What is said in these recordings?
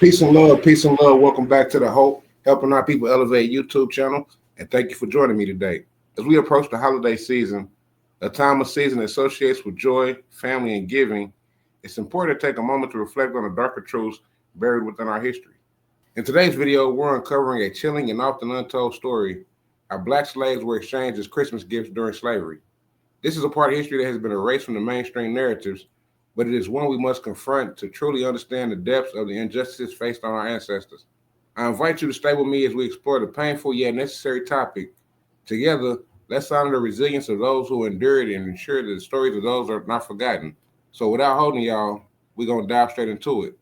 Peace and love. Welcome back to the Hope Helping Our People Elevate YouTube channel, and thank you for joining me today. As we approach the holiday season, a time of season associates with joy, family, and giving, it's important to take a moment to reflect on the darker truths buried within our history. In today's video, we're uncovering a chilling and often untold story: how Black slaves were exchanged as Christmas gifts during slavery. This is a part of history that has been erased from the mainstream narratives, but it is one we must confront to truly understand the depths of the injustices faced on our ancestors. I invite you to stay with me as we explore the painful yet necessary topic. Together, let's honor the resilience of those who endured and ensure that the stories of those are not forgotten. So without holding y'all, we're going to dive straight into it.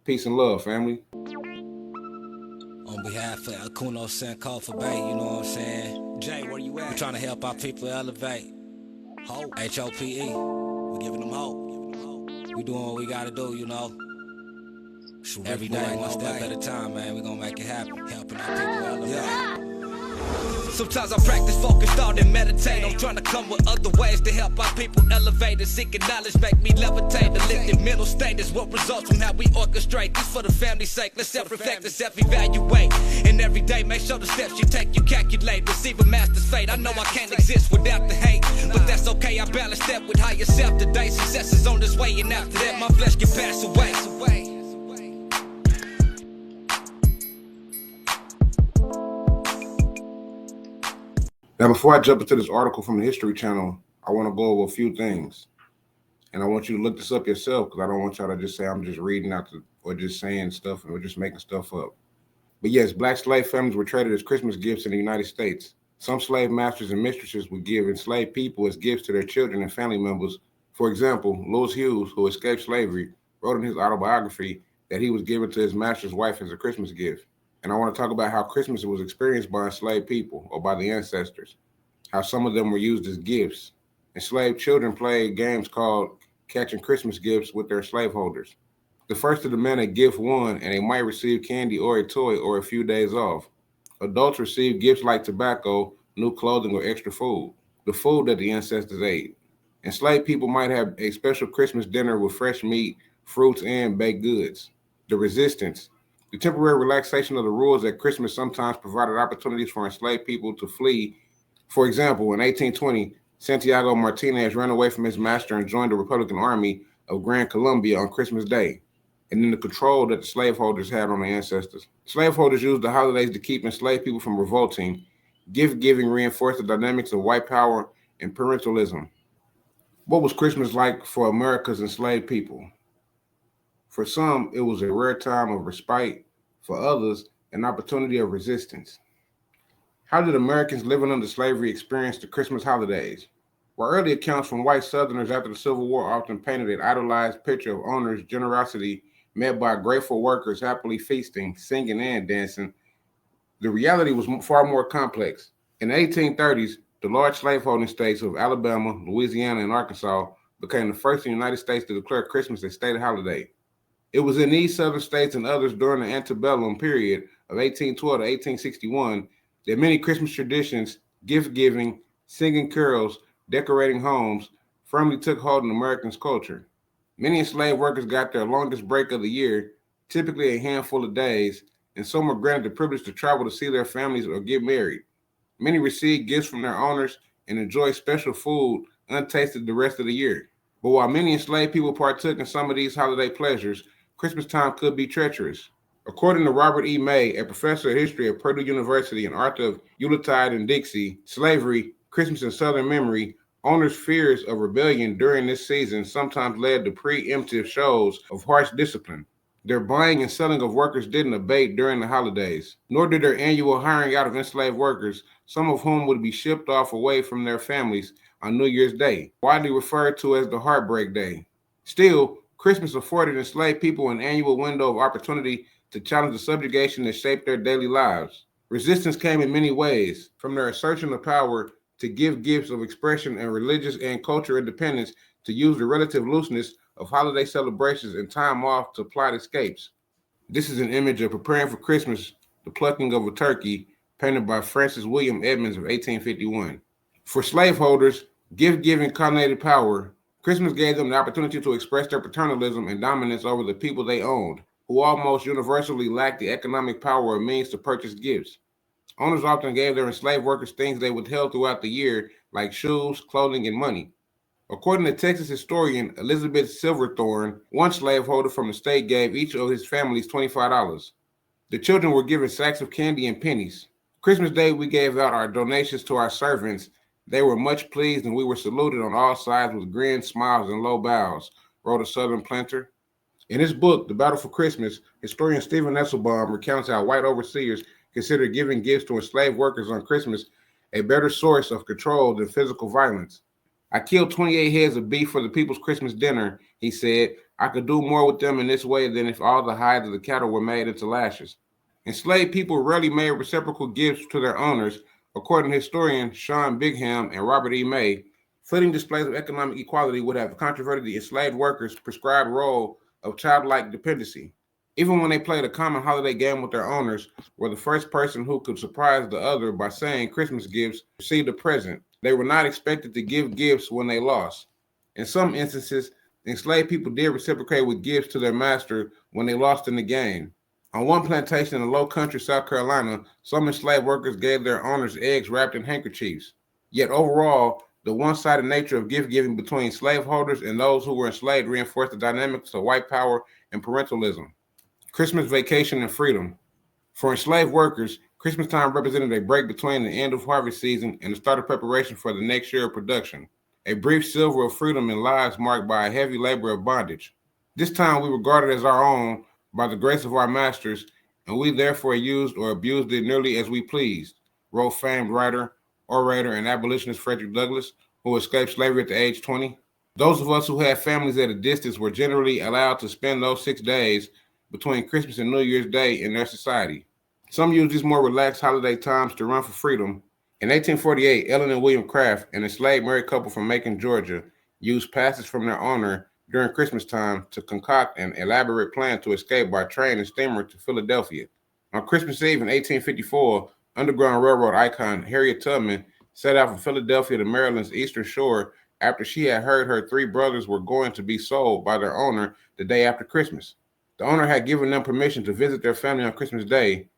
Peace and love, family. On behalf of Akuno Senko for Bay, you know what I'm saying? Jay, where you at? We're trying to help our people elevate. Hope. H-O-P-E. We're giving them hope. We doing what we gotta do, you know. Every day, one step at a time, man. We gonna make it happen. Helping our people elevate. Yeah. Sometimes I practice focus, thought, and meditate. I'm trying to come with other ways to help our people elevate. And seeking knowledge make me levitate. The lifted mental state is what results from how we orchestrate. This for the family's sake. Let's self-reflect and self-evaluate. And every day, make sure the steps you take, you calculate. Receive a master's fate. I know I can't exist without the hate, but that's okay. I balance that with higher self today. Success is on this way, and after that, my flesh can pass away. Now, before I jump into this article from the History Channel, I want to go over a few things. And I want you to look this up yourself, because I don't want y'all to just say I'm just reading out or just saying stuff or just making stuff up. But yes, Black slave families were traded as Christmas gifts in the United States. Some slave masters and mistresses would give enslaved people as gifts to their children and family members. For example, Lewis Hughes, who escaped slavery, wrote in his autobiography that he was given to his master's wife as a Christmas gift. And I want to talk about how Christmas was experienced by enslaved people or by the ancestors, how some of them were used as gifts. Enslaved children played games called catching Christmas gifts with their slaveholders. The first to demand a gift won, and they might receive candy or a toy or a few days off. Adults received gifts like tobacco, new clothing, or extra food, the food that the ancestors ate. Enslaved people might have a special Christmas dinner with fresh meat, fruits, and baked goods. The resistance. The temporary relaxation of the rules at Christmas sometimes provided opportunities for enslaved people to flee. For example, in 1820, Santiago Martinez ran away from his master and joined the Republican Army of Gran Colombia on Christmas Day, and then the control that the slaveholders had on their ancestors. Slaveholders used the holidays to keep enslaved people from revolting. Gift-giving reinforced the dynamics of white power and parentalism. What was Christmas like for America's enslaved people? For some, it was a rare time of respite. For others, an opportunity of resistance. How did Americans living under slavery experience the Christmas holidays? While early accounts from white Southerners after the Civil War often painted an idolized picture of owners' generosity met by grateful workers happily feasting, singing, and dancing, the reality was far more complex. In the 1830s, the large slaveholding states of Alabama, Louisiana, and Arkansas became the first in the United States to declare Christmas a state holiday. It was in these southern states and others during the antebellum period of 1812 to 1861 that many Christmas traditions, gift-giving, singing carols, decorating homes, firmly took hold in Americans' culture. Many enslaved workers got their longest break of the year, typically a handful of days, and some were granted the privilege to travel to see their families or get married. Many received gifts from their owners and enjoyed special food untasted the rest of the year. But while many enslaved people partook in some of these holiday pleasures, Christmas time could be treacherous. According to Robert E. May, a professor of history at Purdue University and author of Yuletide and Dixie, Slavery, Christmas and Southern Memory, owners' fears of rebellion during this season sometimes led to preemptive shows of harsh discipline. Their buying and selling of workers didn't abate during the holidays, nor did their annual hiring out of enslaved workers, some of whom would be shipped off away from their families on New Year's Day, widely referred to as the Heartbreak Day. Still, Christmas afforded enslaved people an annual window of opportunity to challenge the subjugation that shaped their daily lives. Resistance came in many ways, from their assertion of power to give gifts of expression and religious and cultural independence to use the relative looseness of holiday celebrations and time off to plot escapes. This is an image of preparing for Christmas, the plucking of a turkey, painted by Francis William Edmonds of 1851. For slaveholders, gift-giving culminated power. Christmas gave them the opportunity to express their paternalism and dominance over the people they owned. who almost universally lacked the economic power or means to purchase gifts. Owners often gave their enslaved workers things they withheld throughout the year, like shoes, clothing, and money. According to Texas historian Elizabeth Silverthorne, one slaveholder from the state gave each of his families $25. The children were given sacks of candy and pennies. Christmas Day, we gave out our donations to our servants. They were much pleased, and we were saluted on all sides with grins, smiles, and low bows, wrote a Southern planter. In his book, The Battle for Christmas, historian Stephen Esselbaum recounts how white overseers considered giving gifts to enslaved workers on Christmas a better source of control than physical violence. I killed 28 heads of beef for the people's Christmas dinner, he said. I could do more with them in this way than if all the hides of the cattle were made into lashes. Enslaved people rarely made reciprocal gifts to their owners, according to historians Sean Bigham and Robert E. May. Fleeting displays of economic equality would have controverted the enslaved workers' prescribed role of childlike dependency. Even when they played a common holiday game with their owners, were the first person who could surprise the other by saying Christmas gifts received a present. They were not expected to give gifts when they lost. In some instances, the enslaved people did reciprocate with gifts to their master when they lost in the game. On one plantation in the Low Country, South Carolina, some enslaved workers gave their owners eggs wrapped in handkerchiefs. Yet overall, the one-sided nature of gift-giving between slaveholders and those who were enslaved reinforced the dynamics of white power and parentalism. Christmas vacation and freedom. For enslaved workers, Christmas time represented a break between the end of harvest season and the start of preparation for the next year of production, a brief silver of freedom in lives marked by a heavy labor of bondage. This time we regarded as our own by the grace of our masters, and we therefore used or abused it nearly as we pleased, wrote famed writer, orator, and abolitionist Frederick Douglass, who escaped slavery at the age 20. Those of us who had families at a distance were generally allowed to spend those 6 days between Christmas and New Year's Day in their society. Some used these more relaxed holiday times to run for freedom. In 1848, Ellen and William Craft, an enslaved married couple from Macon, Georgia, used passes from their owner during Christmas time to concoct an elaborate plan to escape by train and steamer to Philadelphia. On Christmas Eve in 1854, Underground Railroad icon Harriet Tubman set out from Philadelphia to Maryland's Eastern Shore after she had heard her 3 brothers were going to be sold by their owner the day after Christmas. The owner had given them permission to visit their family on Christmas Day,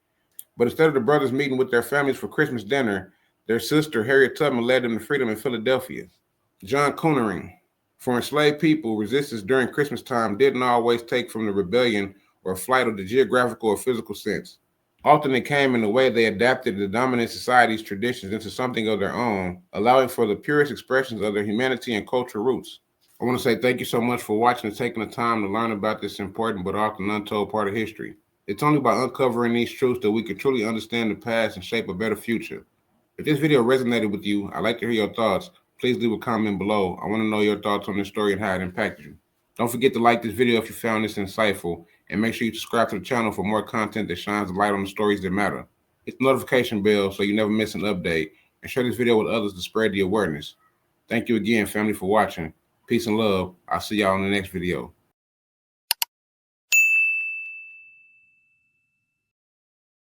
but instead of the brothers meeting with their families for Christmas dinner, their sister Harriet Tubman led them to freedom in Philadelphia. John Coonering. For enslaved people, resistance during Christmas time didn't always take from the rebellion or flight of the geographical or physical sense. Often it came in the way they adapted the dominant society's traditions into something of their own, allowing for the purest expressions of their humanity and cultural roots. I want to say thank you so much for watching and taking the time to learn about this important but often untold part of history. It's only by uncovering these truths that we can truly understand the past and shape a better future. If this video resonated with you, I'd like to hear your thoughts. Please leave a comment below. I want to know your thoughts on this story and how it impacted you. Don't forget to like this video if you found this insightful, and make sure you subscribe to the channel for more content that shines a light on the stories that matter. Hit the notification bell so you never miss an update, and share this video with others to spread the awareness. Thank you again, family, for watching. Peace and love. I'll see y'all in the next video.